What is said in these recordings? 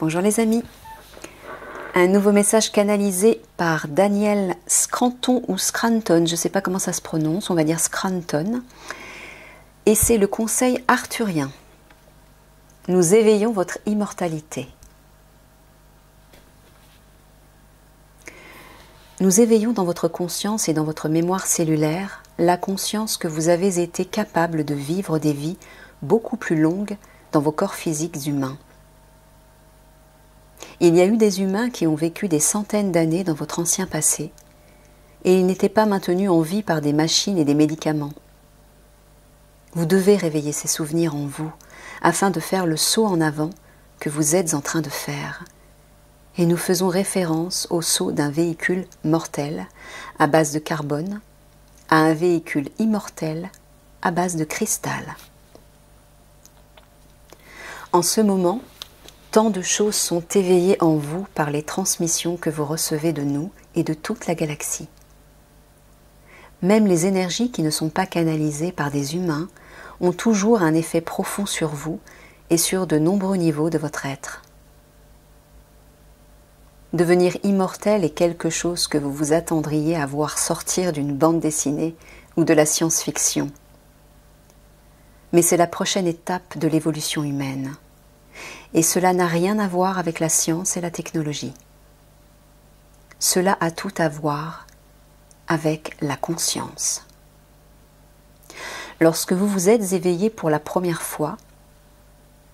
Bonjour les amis. Un nouveau message canalisé par Daniel Scranton ou Scranton, je ne sais pas comment ça se prononce, on va dire Scranton. Et c'est le conseil arthurien. Nous éveillons votre immortalité. Nous éveillons dans votre conscience et dans votre mémoire cellulaire la conscience que vous avez été capable de vivre des vies beaucoup plus longues dans vos corps physiques humains. Il y a eu des humains qui ont vécu des centaines d'années dans votre ancien passé et ils n'étaient pas maintenus en vie par des machines et des médicaments. Vous devez réveiller ces souvenirs en vous afin de faire le saut en avant que vous êtes en train de faire. Et nous faisons référence au saut d'un véhicule mortel à base de carbone à un véhicule immortel à base de cristal. En ce moment, tant de choses sont éveillées en vous par les transmissions que vous recevez de nous et de toute la galaxie. Même les énergies qui ne sont pas canalisées par des humains ont toujours un effet profond sur vous et sur de nombreux niveaux de votre être. Devenir immortel est quelque chose que vous vous attendriez à voir sortir d'une bande dessinée ou de la science-fiction. Mais c'est la prochaine étape de l'évolution humaine. Et cela n'a rien à voir avec la science et la technologie. Cela a tout à voir avec la conscience. Lorsque vous vous êtes éveillé pour la première fois,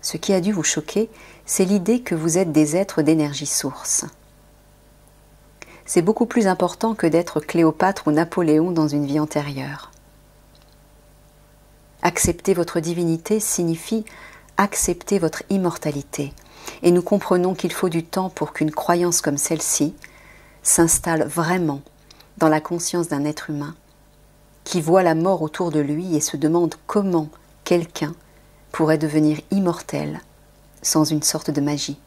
ce qui a dû vous choquer, c'est l'idée que vous êtes des êtres d'énergie source. C'est beaucoup plus important que d'être Cléopâtre ou Napoléon dans une vie antérieure. Accepter votre divinité signifie accepter votre immortalité. Et nous comprenons qu'il faut du temps pour qu'une croyance comme celle-ci s'installe vraiment dans la conscience d'un être humain qui voit la mort autour de lui et se demande comment quelqu'un pourrait devenir immortel sans une sorte de magie.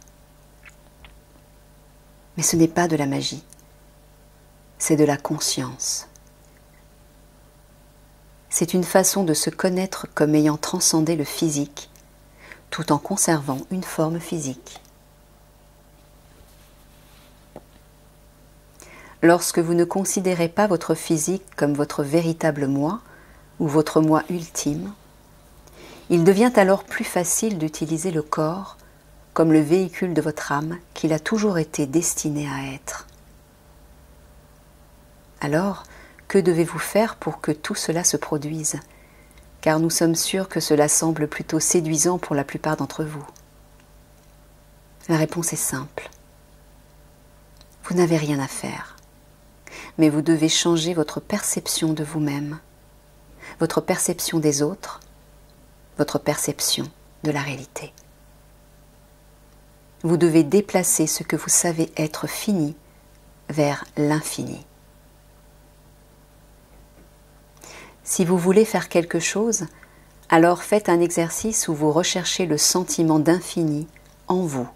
Mais ce n'est pas de la magie, c'est de la conscience. C'est une façon de se connaître comme ayant transcendé le physique tout en conservant une forme physique. Lorsque vous ne considérez pas votre physique comme votre véritable moi ou votre moi ultime, il devient alors plus facile d'utiliser le corps comme le véhicule de votre âme qu'il a toujours été destiné à être. Alors, que devez-vous faire pour que tout cela se produise ? Car nous sommes sûrs que cela semble plutôt séduisant pour la plupart d'entre vous. La réponse est simple. Vous n'avez rien à faire, mais vous devez changer votre perception de vous-même, votre perception des autres, votre perception de la réalité. Vous devez déplacer ce que vous savez être fini vers l'infini. Si vous voulez faire quelque chose, alors faites un exercice où vous recherchez le sentiment d'infini en vous.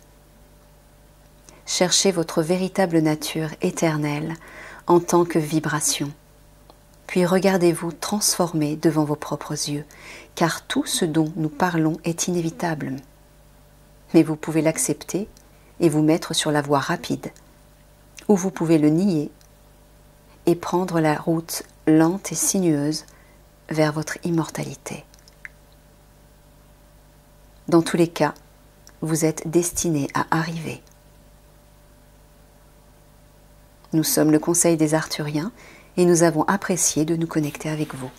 Cherchez votre véritable nature éternelle en tant que vibration. Puis regardez-vous transformer devant vos propres yeux, car tout ce dont nous parlons est inévitable. Mais vous pouvez l'accepter et vous mettre sur la voie rapide, ou vous pouvez le nier et prendre la route lente et sinueuse vers votre immortalité. Dans tous les cas, vous êtes destiné à arriver. Nous sommes le Conseil des Arthuriens et nous avons apprécié de nous connecter avec vous.